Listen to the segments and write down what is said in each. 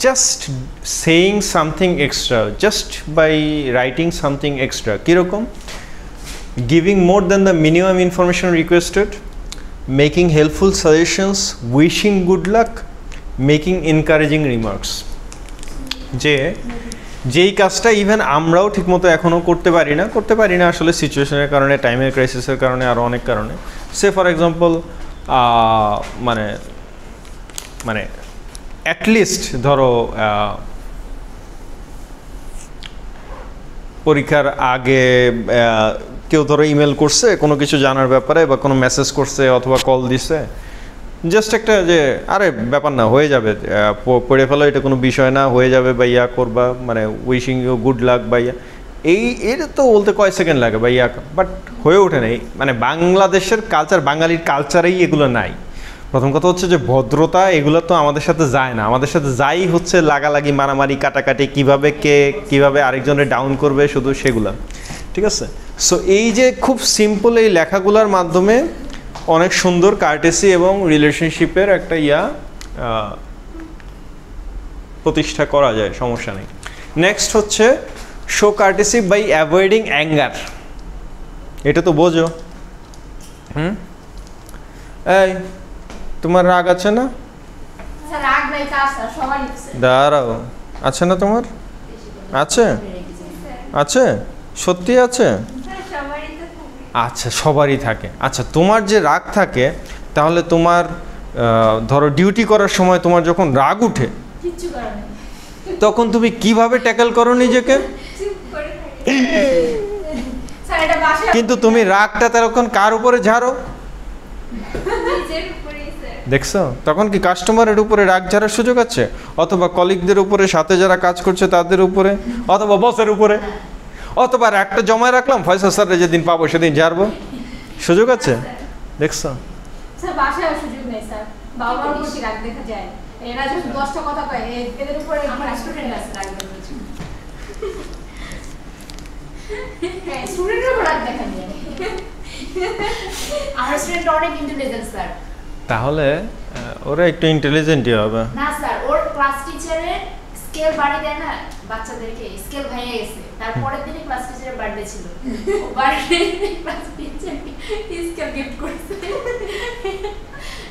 Just saying something extra, just by writing something extra. কীরকম? Giving more than the minimum information requested, making helpful suggestions, wishing good luck, making encouraging remarks. যেই কাজটা even আমরাও ঠিকমতো এখনও করতে পারি না আসলে সিচুয়েশনের কারণে, টাইমের ক্রাইসিসের কারণে, আরও অনেক কারণে। সে ফর এক্সাম্পল মানে অ্যাটলিস্ট ধরো পরীক্ষার আগে কেউ ধরো ইমেল করছে কোনো কিছু জানার ব্যাপারে, বা কোনো মেসেজ করছে অথবা কল দিছে, জাস্ট একটা যে আরে ব্যাপার না, হয়ে যাবে, পড়ে ফেলো, এটা কোনো বিষয় না, হয়ে যাবে বা ইয়া করবা, মানে উইশিং ইউ গুড লাক বা ইয়া, এটা তো বলতে কয় সেকেন্ড লাগে বা ইয়া, বাট হয়ে ওঠে না। মানে বাংলাদেশের কালচার, বাঙালির কালচারেই এগুলো নাই। প্রথম কথা হচ্ছে যে ভদ্রতা, এগুলো তো আমাদের সাথে যায় না। আমাদের সাথে যাই হচ্ছে লাগালাগি, মারামারি, কাটাকাটি, কীভাবে আরেকজনের ডাউন করবে, শুধু সেগুলা। ঠিক আছে? সো এই যে খুব সিম্পল এই লেখাগুলোর মাধ্যমে অনেক সুন্দর কার্টেসি এবং রিলেশনশিপের একটা প্রতিষ্ঠা করা যায়, সমস্যা নেই। নেক্সট হচ্ছে show courtesy by avoiding anger. এটা তো বোঝো। এই তোমার রাগ আছে না? দাঁড়াও, আছে না তোমার? আছে সত্যি আছে? আচ্ছা, সবারই থাকে। আচ্ছা, তোমার যে রাগ থাকে, তাহলে তোমার ধরো ডিউটি করার সময় তোমার যখন রাগ উঠে, তখন তুমি কিভাবে ট্যাকেল করো নিজেকে? কিন্তু তুমি রাগটা তখন কার উপরে ঝাড়ো? দেখছো? তখন কি কাস্টমারের উপরে রাগ ঝাড়ার সুযোগ আছে? অথবা কলিগদের উপরে, সাথে যারা কাজ করছে তাদের উপরে, অথবা বসের উপরে, অথবা রাগটা জমায় রাখলাম, ফয়সাল স্যারের যেদিন পাবো সেদিন ঝাড়বো, সুযোগ আছে? দেখছো? তাহলে ওরা একটু ইন্টেলিজেন্টই হবে না স্যার। ওর ক্লাস টিচারের স্কেল বাড়ি দেয় না বাচ্চাদেরকে, স্কেল ভেঙে গেছে, তারপরের দিনই ক্লাস টিচারের বার্থডে ছিল, ও বার্থডে ক্লাস টিচারকে স্কেল গিফট করেছে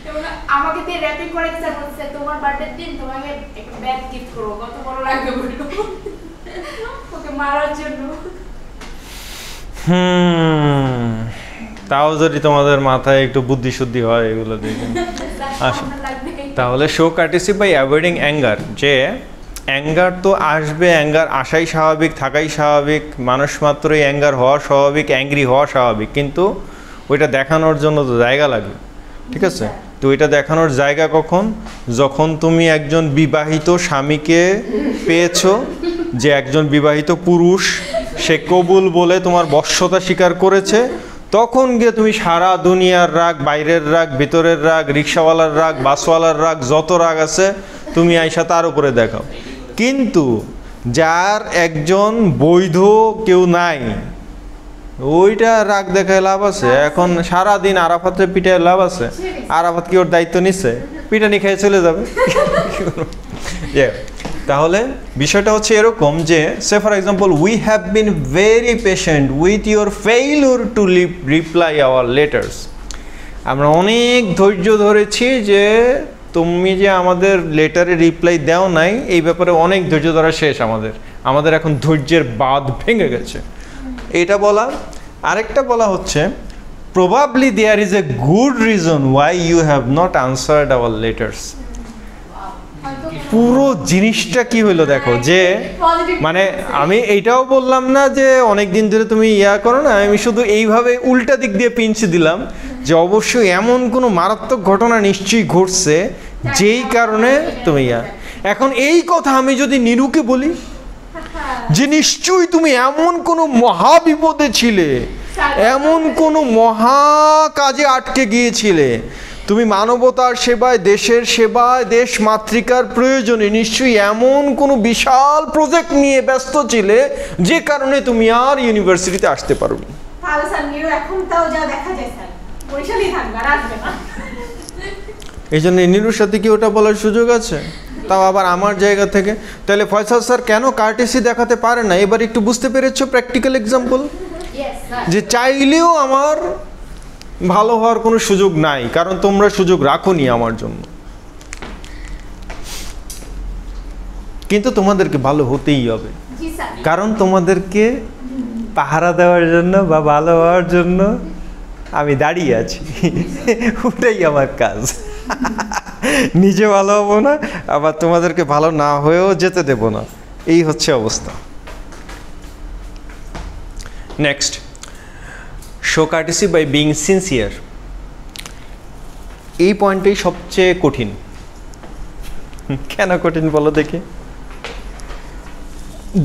এবং আমাকে দিয়ে র‍্যাপিং করে দিতে বলছে, তোমার বার্থডের দিন তোমাকে একটা ব্যাগ গিফট করব, কত বড় লাগবে বলো, ওকে মারার জন্য। তাও যদি তোমাদের মাথায় একটু বুদ্ধি শুদ্ধি হয় এগুলো দেখে। তাহলে show courtesy by avoiding anger, যে অ্যাঙ্গার তো আসবে, অ্যাঙ্গার আসাই স্বাভাবিক, থাকাই স্বাভাবিক, মানুষ মাত্রই অ্যাঙ্গার হওয়া স্বাভাবিক, অ্যাংরি হওয়া স্বাভাবিক, কিন্তু ওইটা দেখানোর জন্য তো জায়গা লাগে। ঠিক আছে? তো এটা দেখানোর জায়গা কখন? যখন তুমি একজন বিবাহিত স্বামীকে পেয়েছো, যে একজন বিবাহিত পুরুষ, সে কবুল বলে তোমার বশ্যতা স্বীকার করেছে, তখন গিয়ে তুমি সারা দুনিয়ার রাগ, বাইরের রাগ, ভিতরের রাগ, রিক্সাওয়ালার রাগ, বাসওয়ালার রাগ, যত রাগ আছে তুমি আইসা তার উপরে দেখাও। কিন্তু যার একজন বৈধ কেউ নাই, ওইটা রাগ দেখায় লাভ আছে? এখন সারাদিন আরাফাতের পিঠায় লাভ আছে? আরাফাত কি ওর দায়িত্ব নিচ্ছে? পিঠানি খেয়ে চলে যাবে। তাহলে বিষয়টা হচ্ছে এরকম যে, say for example, we have been very patient with your failure to reply our letters. আমরা অনেক ধৈর্য ধরেছি যে তুমি যে আমাদের লেটারে রিপ্লাই দাও নাই, এই ব্যাপারে অনেক ধৈর্য ধরা শেষ আমাদের এখন ধৈর্যের বাঁধ ভেঙে গেছে, এটা বলা। আরেকটা বলা হচ্ছে, probably there is a good reason why you have not answered our letters. পুরো জিনিসটা কি হইলো দেখো, যে মানে আমি এইটাও বললাম না যে অনেক দিন ধরে তুমি ইয়া করো না, আমি শুধু এইভাবে উল্টা দিক দিয়ে পিঞ্চ দিলাম যে অবশ্যই এমন কোনো মারাত্মক ঘটনা নিশ্চয়ই ঘটছে যেই কারণে তুমি ইয়া। এখন এই কথা আমি যদি নিরুকে বলি যে নিশ্চয়ই তুমি এমন কোনো মহা বিপদে ছিলে, এমন কোনো মহা কাজে আটকে গিয়েছিলে, তুমি মানবতার সেবায়, দেশের সেবায়, দেশ মাতৃকার প্রয়োজনে নিশ্চয়ই এমন কোনো বিশাল প্রজেক্ট নিয়ে ব্যস্ত ছিলে যে কারণে তুমি আর ইউনিভার্সিটিতে আসতে পারোনি। এই জন্য নিরুর সাথে কি ওটা বলার সুযোগ আছে? তাও আবার আমার জায়গা থেকে। তাহলে ফয়সাল স্যার কেন কার্টেসি দেখাতে পারে না, এবার একটু বুঝতে পেরেছো প্র্যাকটিক্যাল এক্সাম্পল, যে চাইলেও আমার ভালো হওয়ার কোনো সুযোগ নাই, কারণ তোমরা সুযোগ রাখোনি আমার জন্য, কিন্তু তোমাদেরকে ভালো হতেই হবে, কারণ তোমাদেরকে পাহারা দেওয়ার জন্য বা ভালো হওয়ার জন্য আমি দাঁড়িয়ে আছি। ওটাই আমার কাজ। নিজে ভালো হবো না, আবার তোমাদেরকে ভালো না হয়েও যেতে দেব না, এই হচ্ছে অবস্থা। Next, show courtesy by being sincere. এই পয়েন্টটাই সবচেয়ে কঠিন। কেন কঠিন বলো দেখি?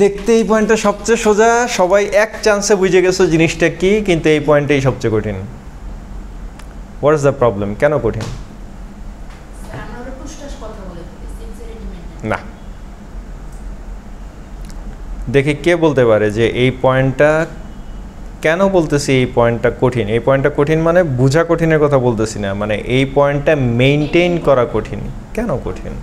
দেখতে এই পয়েন্টটা সবচেয়ে সোজা, সবাই এক চান্সে বুঝে গেছো জিনিসটা কি, কিন্তু এই পয়েন্টটাই সবচেয়ে কঠিন। What is the problem? কেন কঠিন? না, দেখি কে বলতে পারে যে এই পয়েন্টটা কেন বলতেছি, এই পয়েন্টটা কঠিন। এই পয়েন্টটা কঠিন মানে বোঝা কঠিনের কথা বলতেছি না, মানে এই পয়েন্টটা মেইনটেইন করা কঠিন। কেন কঠিন?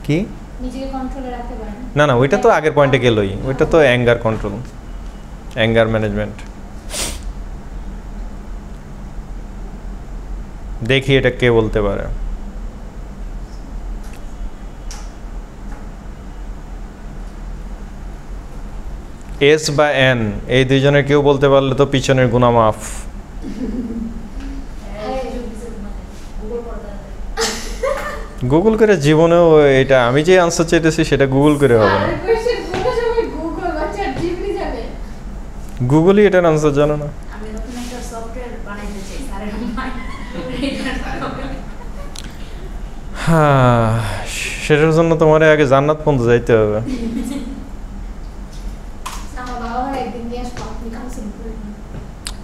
কি? না না, ওইটা তো আগের পয়েন্টে গেলই, ওইটা তো অ্যাঙ্গার কন্ট্রোল, অ্যাঙ্গার ম্যানেজমেন্ট। দেখি এটা কে বলতে পারে। এস বা এন, এই দুইজনের কেউ বলতে পারলে তো পিছনের গুনাহ মাফ। গুগল করে জীবনেও এটা আমি যে আনসার চাইতেছি সেটা গুগল করে হবে না। গুগলই এটার আনসার জানো না? হ্যাঁ, সেটার জন্য তোমার আগে জান্নাত পর্যন্ত যাইতে হবে।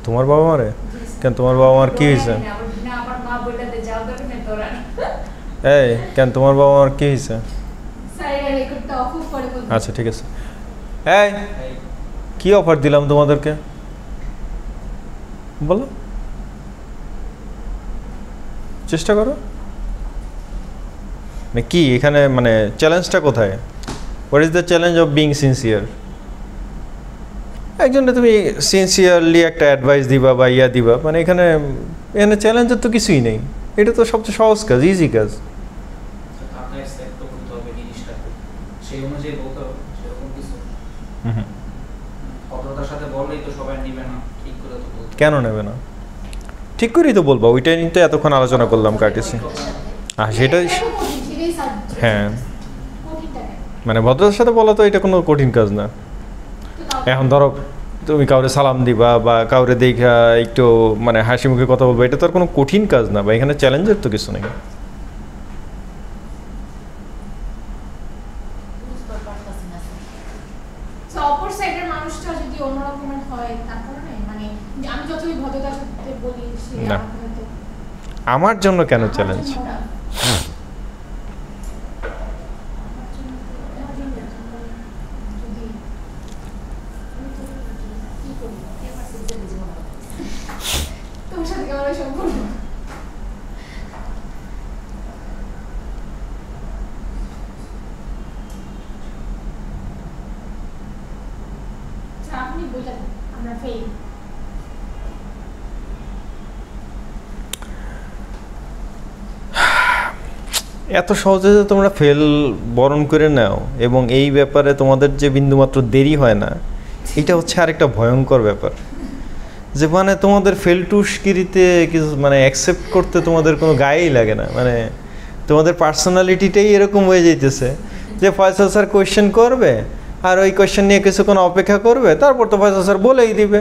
তোমার বাবা মারে? কেন তোমার বাবা মার কি হয়েছে? এই কেন তোমার বাবা মার কি হয়েছে? আচ্ছা ঠিক আছে। এই কি অফার দিলাম তোমাদেরকে বলো, চেষ্টা করো। মানে কি এখানে, মানে চ্যালেঞ্জটা কোথায়? What is the challenge of being sincere? একজনকে তুমি সিনসিয়ারলি একটা অ্যাডভাইস দিবা বা ইয়া দিবা, মানে এখানে এখানে চ্যালেঞ্জের তো কিছুই নেই। এটা তো সবচেয়ে সহজ কাজ, ইজি কাজ। কেন নেবে না? ঠিক করেই তো বলবো, ওইটাই নিয়ে তো এতক্ষণ আলোচনা করলাম কার্টেসি। সেটাই, হ্যাঁ, মানে ভদ্রতার সাথে বলা তো এটা কোনো কঠিন কাজ না। এখন ধরো তুমি কাউরে সালাম দিবা বা কাউরে দেখা একটু মানে হাসি মুখে কথা বলবো, এটা তো আর কোনো কঠিন কাজ না, বা এখানে চ্যালেঞ্জের তো কিছু নেই। না, আমার জন্য কেন চ্যালেঞ্জ? এত সহজে যে তোমরা ফেল বরণ করে নাও এবং এই ব্যাপারে তোমাদের যে বিন্দুমাত্র দেরি হয় না, এটা হচ্ছে আরেকটা ভয়ঙ্কর ব্যাপার। যে মানে তোমাদের ফেল টুস্কিরিতে কিছু মানে অ্যাকসেপ্ট করতে তোমাদের কোনো গায়েই লাগে না, মানে তোমাদের পার্সোনালিটিটাই এরকম হয়ে যাইতেছে যে ফয়সাল স্যার কোয়েশ্চেন করবে আর ওই কোয়েশ্চেন নিয়ে কিছুক্ষণ অপেক্ষা করবে, তারপর তো ফয়সাল স্যার বলেই দিবে।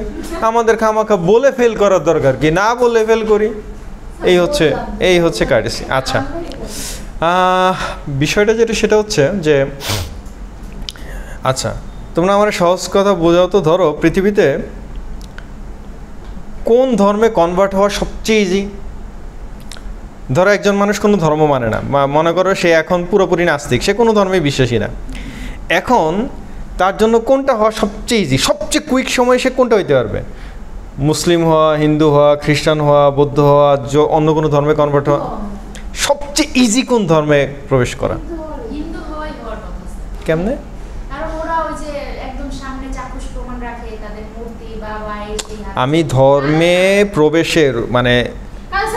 আমাদের খামাখা বলে ফেল করার দরকার কি, না বলে ফেল করি। এই হচ্ছে কার্টেসি। আচ্ছা, বিষয়টা যেটা সেটা হচ্ছে যে, আচ্ছা তোমরা আমার সহজ কথা বোঝাও তো। ধরো পৃথিবীতে কোন ধর্মে কনভার্ট হওয়া সবচেয়ে ইজি? ধরো একজন মানুষ কোনো ধর্ম মানে না, মনে করো সে এখন পুরোপুরি নাস্তিক, সে কোনো ধর্মে বিশ্বাসী না। এখন তার জন্য কোনটা হওয়া সবচেয়ে ইজি, সবচেয়ে কুইক সময় সে কোনটা হইতে পারবে? মুসলিম হওয়া, হিন্দু হওয়া, খ্রিস্টান হওয়া, বৌদ্ধ হওয়া, অন্য কোনো ধর্মে কনভার্ট হওয়া, সবচেয়ে ইজি কোন ধর্মে প্রবেশ করা? হিন্দু হওয়াই হওয়ার কথা স্যার। কেমনে? কারণ ওরা ওই যে একদম সামনে চাক্ষুষ প্রমাণ রাখে তাদের মূর্তি বা এই হাত। আমি ধর্মে প্রবেশের মানে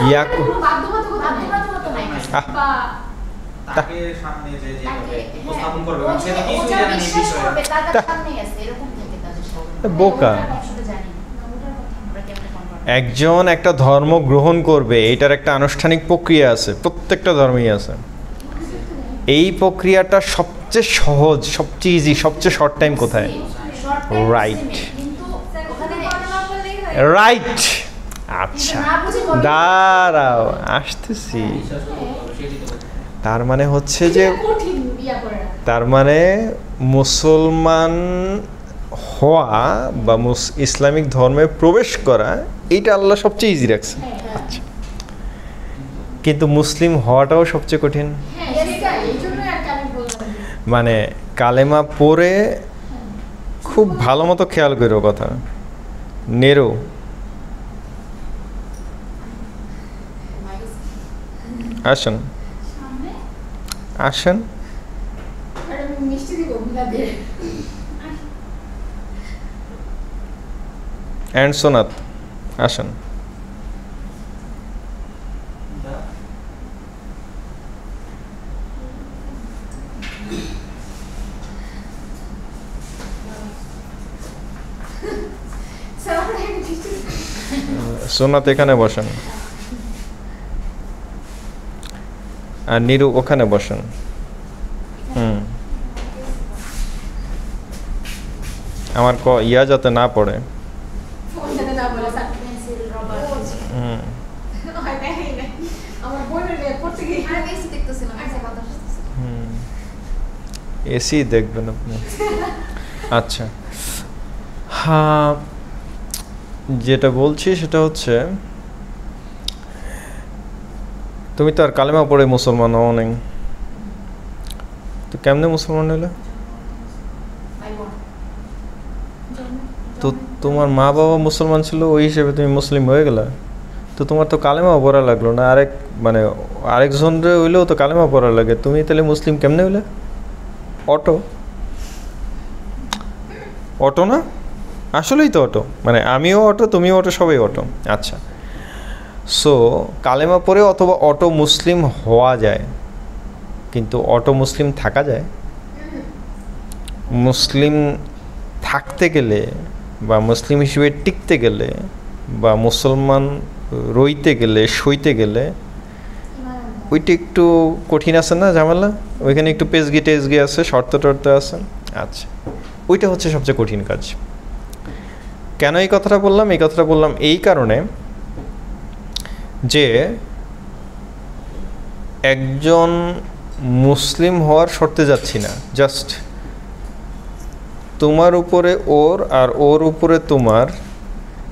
ইয়া বাধ্যবাধকতা নাই বা তাকে সামনে যে যেভাবে তাকে উপস্থাপন করবে ও এবং সে তো যে- ও কিছুই যা জানে না এই বিশ্বাস বিষয়ে। করবে তার সামনেই আছে এরকম থাকে তাদের সব। বোকা। ওটা আসলে জানি না ওটার কথা আমরা কেমনে কনভার্ট। একজন একটা ধর্ম গ্রহণ করবে, এটার একটা আনুষ্ঠানিক প্রক্রিয়া আছে, প্রত্যেকটা ধর্মেই আছে। এই প্রক্রিয়াটা সবচেয়ে সহজ, সবচেয়ে ইজি, সবচেয়ে শর্ট টাইম কোথায়? Right. কিন্তু ওখানে রাইট। আচ্ছা, না বুঝে বলে- দাঁড়াও, আসতেছি। বিশ্বাস করতে হবে, সেটাই তো বলছি। তার মানে হচ্ছে যে, কঠিন বিয়া করে রাখা। তার মানে মুসলমান হওয়া বা ইসলামিক ধর্মে প্রবেশ করা, এইটা আল্লাহ সবচেয়ে ইজি রাখছে। আচ্ছা, কিন্তু মুসলিম হওয়াটাও সবচেয়ে কঠিন। হ্যাঁ সেটাই এই জন্যই আর কি আমি বললাম। মানে কালেমা পড়ে খুব ভালো মতো খেয়াল করো কথা। নেরো, আসেন সামনে আসেন। আর আমি মিষ্টি দিব মিলাদের। অ্যান্ড সোনাত, আসেন। স্যার আমরা এখানে মিষ্টি দিব। সোনাত এখানে বসেন, আর নিরু ওখানে বসেন। আমার ইয়া যাতে না পড়ে। ফোন যাতে না বলে স্যার পেন্সিল রবার। হুম, হয় দেখাই না আমার বোনের বিয়ে করতে গিয়ে আর বেশি দেখতেছিলাম আচ্ছা কথা শুনতেছি। হুম, এসি দেখবেন আপনি। আচ্ছা, হ্যাঁ, যেটা বলছি সেটা হচ্ছে, তুমি তো আর কালেমা পড়ে মুসলমান হও নাই, তো কেমনে মুসলমান হইলে? ভাই বোন তো তোমার মা বাবা মুসলমান ছিল, ওই হিসেবে তুমি মুসলিম হয়ে গেলা। তো তোমার তো কালেমা পড়া লাগলো না, মানে আরেকজনরে হইলেও তো কালেমা পড়া লাগে, তুমি তাহলে মুসলিম কেমনে হইলে? অটো অটো না, আসলেই তো অটো, মানে আমিও অটো, তুমিও অটো, সবাই অটো। আচ্ছা, সো কালেমা পড়ে অথবা অটো মুসলিম হওয়া যায়, কিন্তু অটো মুসলিম থাকা যায়? মুসলিম থাকতে গেলে বা মুসলিম হিসেবে টিকতে গেলে বা মুসলমান রইতে গেলে, সইতে গেলে, ওইটা একটু কঠিন আছে না, ঝামেলা? ওইখানে একটু পেজগি টেজগি আছে, শর্ত টর্ত আছে। আচ্ছা, ওইটা হচ্ছে সবচেয়ে কঠিন কাজ। কেন এই কথাটা বললাম? এই কথাটা বললাম এই কারণে যে একজন মুসলিম হওয়ার শর্তে যাচ্ছি না, জাস্ট তোমার উপরে ওর আর ওর উপরে তোমার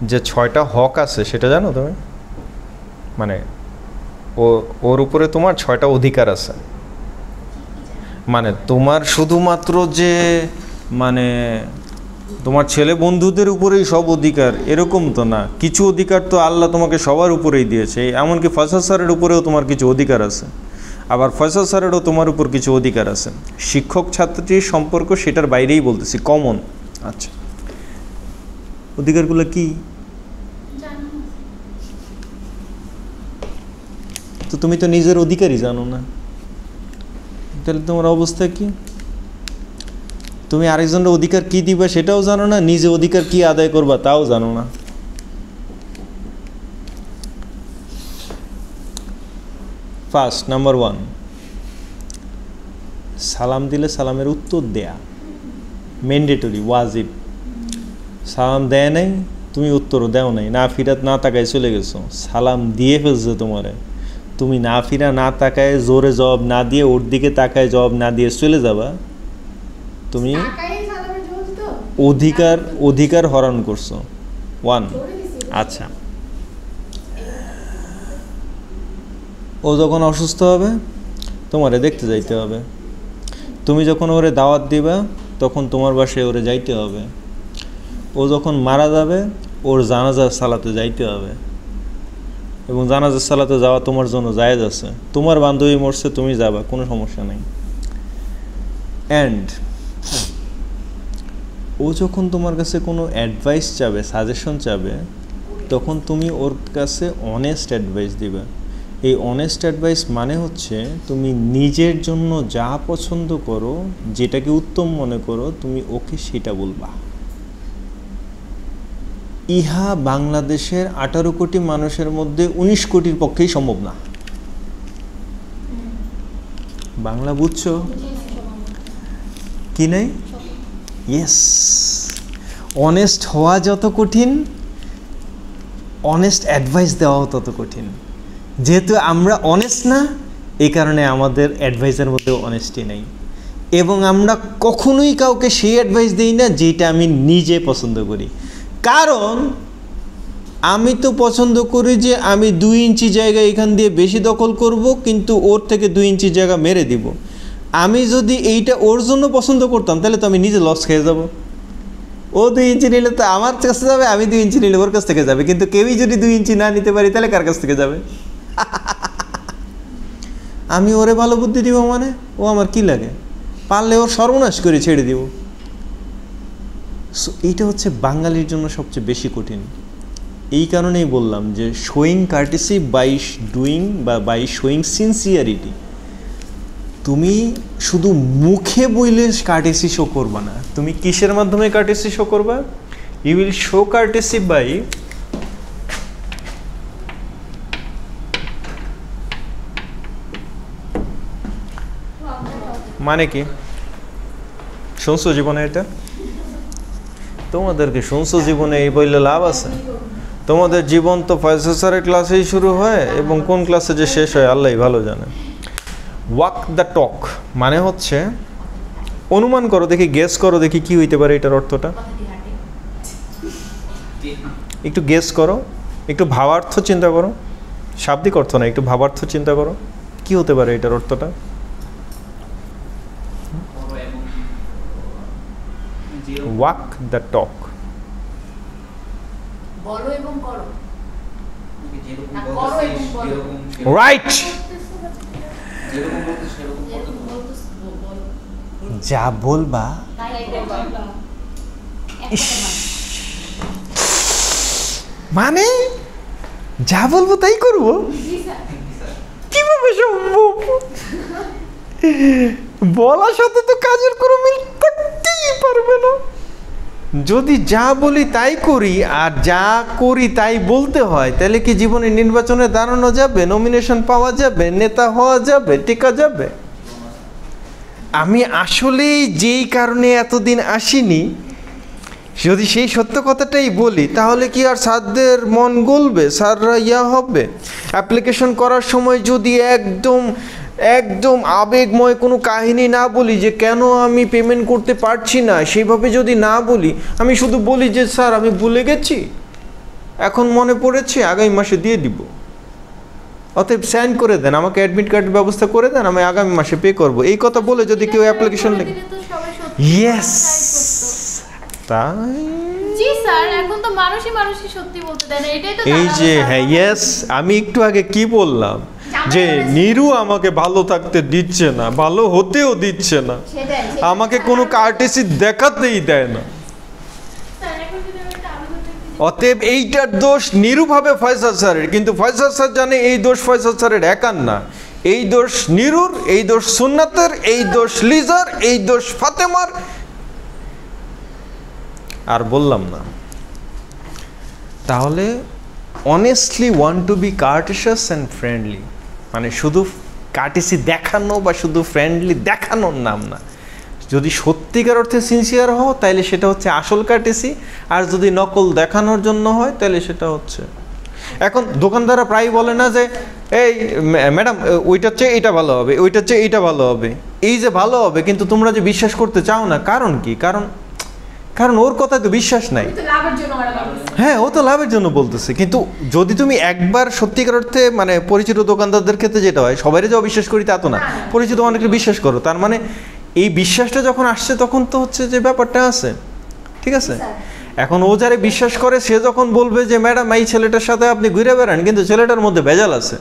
যে 6টা হক আছে সেটা জানো তুমি? মানে ওর উপরে তোমার 6টা অধিকার আছে। মানে তোমার শুধুমাত্র যে মানে তোমার ছেলে বন্ধুদের উপরেই সব অধিকার এরকম তো না, কিছু অধিকার তো আল্লাহ তোমাকে সবার উপরেই দিয়েছে। এমনকি ফয়সাল স্যারের উপরেও তোমার কিছু অধিকার আছে, আবার ফয়সাল স্যারেরও তোমার উপর কিছু অধিকার আছে। শিক্ষক ছাত্রীর সম্পর্ক সেটার বাইরেই বলতেছি, কমন। আচ্ছা, অধিকারগুলো কি? তো তুমি তো নিজের অধিকারই জানো না, তাহলে তোমার অবস্থা কি? তুমি আরেকজনের অধিকার কি দিবা সেটাও জানো না, নিজে অধিকার কি আদায় করবা তাও জানো না। ফার্স্ট, নাম্বার 1, সালাম দিলে সালামের উত্তর দেয়া ম্যান্ডেটরি, ওয়াজিব। সালাম দেয় নাই, তুমি উত্তরও দেও নাই, না ফিরাত না তাকায় চলে গেছো, সালাম দিয়ে ফেলছে তোমারে, তুমি না ফিরা না তাকায় জোরে জবাব না দিয়ে, ওর দিকে তাকায় জবাব না দিয়ে চলে যাবা, তুমি অধিকার হরণ করছো। 1। আচ্ছা, ও যখন অসুস্থ হবে তোমারে দেখতে যাইতে হবে, তুমি যখন ওরে দাওয়াত দিবা তখন তোমার বাসায় ওরে যাইতে হবে, ও যখন মারা যাবে ওর জানাজা সালাতে যাইতে হবে, এবং জানাজা সালাতে যাওয়া তোমার জন্য জায়েজ আছে। তোমার বান্ধবী মরছে, তুমি যাবা, কোনো সমস্যা নেই। অ্যান্ড ও যখন তোমার কাছে কোনো অ্যাডভাইস চাবে, সাজেশন চাবে, তখন তুমি ওর কাছে অনেস্ট অ্যাডভাইস দিবে। এই অনেস্ট অ্যাডভাইস মানে হচ্ছে তুমি নিজের জন্য যা পছন্দ করো, যেটাকে উত্তম মনে করো, তুমি ওকে সেটা বলবা। ইহা বাংলাদেশের 18 কোটি মানুষের মধ্যে 19 কোটির পক্ষেই সম্ভব না। বাংলা বুঝছো কি নাই? ইয়েস, অনেস্ট হওয়া যত কঠিন, অনেস্ট অ্যাডভাইস দেওয়াও তত কঠিন। যেহেতু আমরা অনেস্ট না, এই কারণে আমাদের অ্যাডভাইসের মধ্যেও অনেস্টি নেই, এবং আমরা কখনোই কাউকে সেই অ্যাডভাইস দিই না যেটা আমি নিজে পছন্দ করি। কারণ আমি তো পছন্দ করি যে আমি 2 ইঞ্চি জায়গা এখান দিয়ে বেশি দখল করব, কিন্তু ওর থেকে 2 ইঞ্চি জায়গা মেরে দিব। আমি যদি এইটা ওর জন্য পছন্দ করতাম, তাহলে তো আমি নিজে লস খেয়ে যাব। ও 2 ইঞ্চি নিলে তো আমার কাছে যাবে, আমি 2 ইঞ্চি নিলে ওর কাছ থেকে যাবে। কিন্তু কেউই যদি 2 ইঞ্চি না নিতে পারি, তাহলে কার কাছ থেকে যাবে? আমি ওরে ভালো বুদ্ধি দিব মানে ও আমার কি লাগে? পারলে ওর সর্বনাশ করে ছেড়ে দিব। সো এইটা হচ্ছে বাঙালির জন্য সবচেয়ে বেশি কঠিন। এই কারণেই বললাম যে শোয়িং কার্টেসি বাই ডুইং বা বাই শোয়িং সিনসিয়ারিটি। তুমি শুধু মুখে বইলে কার্টেসি শো করবা না, তুমি কিসের মাধ্যমে কার্টেসি শো করবা? You will show courtesy by মানে কি? শুনছো জীবনে এটা? তোমাদেরকে শুনছো জীবনে এই বললে লাভ আছে? তোমাদের জীবন তো ফয়সাল স্যারের ক্লাসেই শুরু হয়, এবং কোন ক্লাসে যে শেষ হয় আল্লাহই ভালো জানে। ওয়াক দ্য টক মানে হচ্ছে অনুমান করো দেখি, গেস করো দেখি কি হইতে পারে এটার অর্থটা। একটু গেস করো, একটু ভাবার্থ চিন্তা করো, শাব্দিক অর্থ না, একটু ভাবার্থ চিন্তা করো, কি হতে পারে এটার অর্থটা? ওয়াক দ্য টক, বলো এবং করো। যেরকম না, বলতেছিস করো এবং বলো। এরকম রাইট। যেরকম বলতেছিস সেরকম যেরকম বলতে বলতেছ বলো। যা বলবা তাই করবা। ইস, মানে যা বলবো তাই করবো? জি স্যার। কিভাবে সম্ভব? বলার সাথে তো কাজের কোনো মিল থাকতেই পারবে না। যদি যা বলি তাই করি আর যা করি তাই বলতে হয়, তাহলে কি জীবনে নির্বাচনে দাঁড়ানো যাবে, নমিনেশন পাওয়া যাবে, নেতা হওয়া যাবে, টিকা যাবে? আমি আসলেই যেই কারণে এতদিন আসিনি, যদি সেই সত্য কথাটাই বলি, তাহলে কি আর স্যারদের মন গলবে? স্যাররা ইয়া হবে? অ্যাপ্লিকেশন করার সময় যদি একদম একদম আবেগময় কোনো কাহিনী না বলি যে কেন আমি পেমেন্ট করতে পারছি না, সেইভাবে যদি না বলি, আমি শুধু বলি যে স্যার আমি ভুলে গেছি, এখন মনে পড়েছে, আগামী মাসে দিয়ে দিব, অতএব সাইন করে দেন, আমাকে অ্যাডমিট কার্ডের ব্যবস্থা করে দেন, আমি আগামী মাসে পে করব, এই কথা বলে যদি কেউ অ্যাপ্লিকেশন লেখে, ইয়েস তাই জি স্যার, এখন তো মানুষই সত্যি বলতে দেয় না, এটাই তো এই যে দাঁড়ালো, হ্যাঁ, ইয়েস, আমি একটু আগে কি বললাম যে নিরু আমাকে ভালো থাকতে দিচ্ছে না, ভালো হতেও দিচ্ছে না, সেটাই, আমাকে কোনো কার্টেসি দেখাতেই দেয় না। স্যার, এখন যদি আমি একটা আবেদন লিখি যে- অতএব এইটার দোষ নিরুভাবে ফয়সাল স্যারের, কিন্তু ফয়সাল স্যার জানে এই দোষ ফয়সাল স্যারের একার না, এই দোষ নিরুর, এই দোষ সুন্নাতের, এই দোষ লিজার, এই দোষ ফাতেমার, আর বললাম না। তাহলে honestly want to be courteous and friendly, মানে শুধু কার্টেসি দেখানো বা শুধু ফ্রেন্ডলি দেখানোর নাম না। যদি সত্যিকার অর্থে সিনসিয়ার হও, তাহলে সেটা হচ্ছে আসল কার্টেসি, আর যদি নকল দেখানোর জন্য হয়, তাহলে সেটা হচ্ছে। এখন দোকানদাররা প্রায় বলে না যে এই ম্যাডাম ওইটার চেয়ে এইটা ভালো হবে, ওইটার চেয়ে এইটা ভালো হবে, এই যে ভালো হবে, কিন্তু তোমরা যে বিশ্বাস করতে চাও না, কারণ কি? কারণ ওর কথায় তো বিশ্বাস নাই। তো লাভের জন্য ওরা বলছে। হ্যাঁ, ও তো লাভের জন্য বলতেছে, কিন্তু যদি তুমি একবার সত্যিকার অর্থে মানে পরিচিত দোকানদারদের ক্ষেত্রে যেটা হয়, সবাই যে অবিশ্বাস করি তা তো না, পরিচিত অনেকে বিশ্বাস করো, তার মানে এই বিশ্বাসটা যখন আসছে তখন তো হচ্ছে যে ব্যাপারটা আছে, ঠিক আছে? এখন ও যারে বিশ্বাস করে সে যখন বলবে যে ম্যাডাম এই ছেলেটার সাথে আপনি ঘুরে বেড়ান কিন্তু ছেলেটার মধ্যে ভেজাল আছে,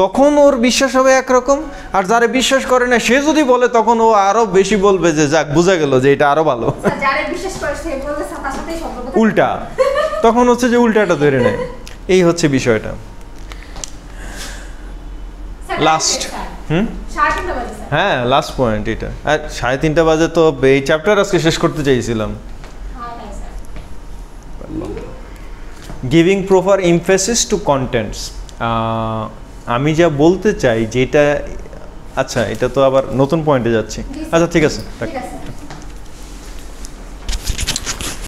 তখন ওর বিশ্বাস হবে একরকম। আর যারে বিশ্বাস করে না সে যদি বলে তখন ও আরো বেশি বলবে যে যাক বোঝা গেল যে এটা আরো ভালো। যারা বিশ্বাস করে সে বলতে সাথে সাথেই সম্পর্ক উল্টা, তখন হচ্ছে যে উল্টাটা ধরে নেয়। এই হচ্ছে বিষয়টা। লাস্ট 3:30 বাজে স্যার। হ্যাঁ লাস্ট পয়েন্ট এটা। আর 3:30 বাজে তো এই চ্যাপ্টার আজকে শেষ করতে চাইছিলাম। হ্যাঁ sir. Giving proper emphasis to contents. আমি যা বলতে চাই যেটা, আচ্ছা এটা তো আবার নতুন পয়েন্টে যাচ্ছি। আচ্ছা ঠিক আছে। ঠিক আছে।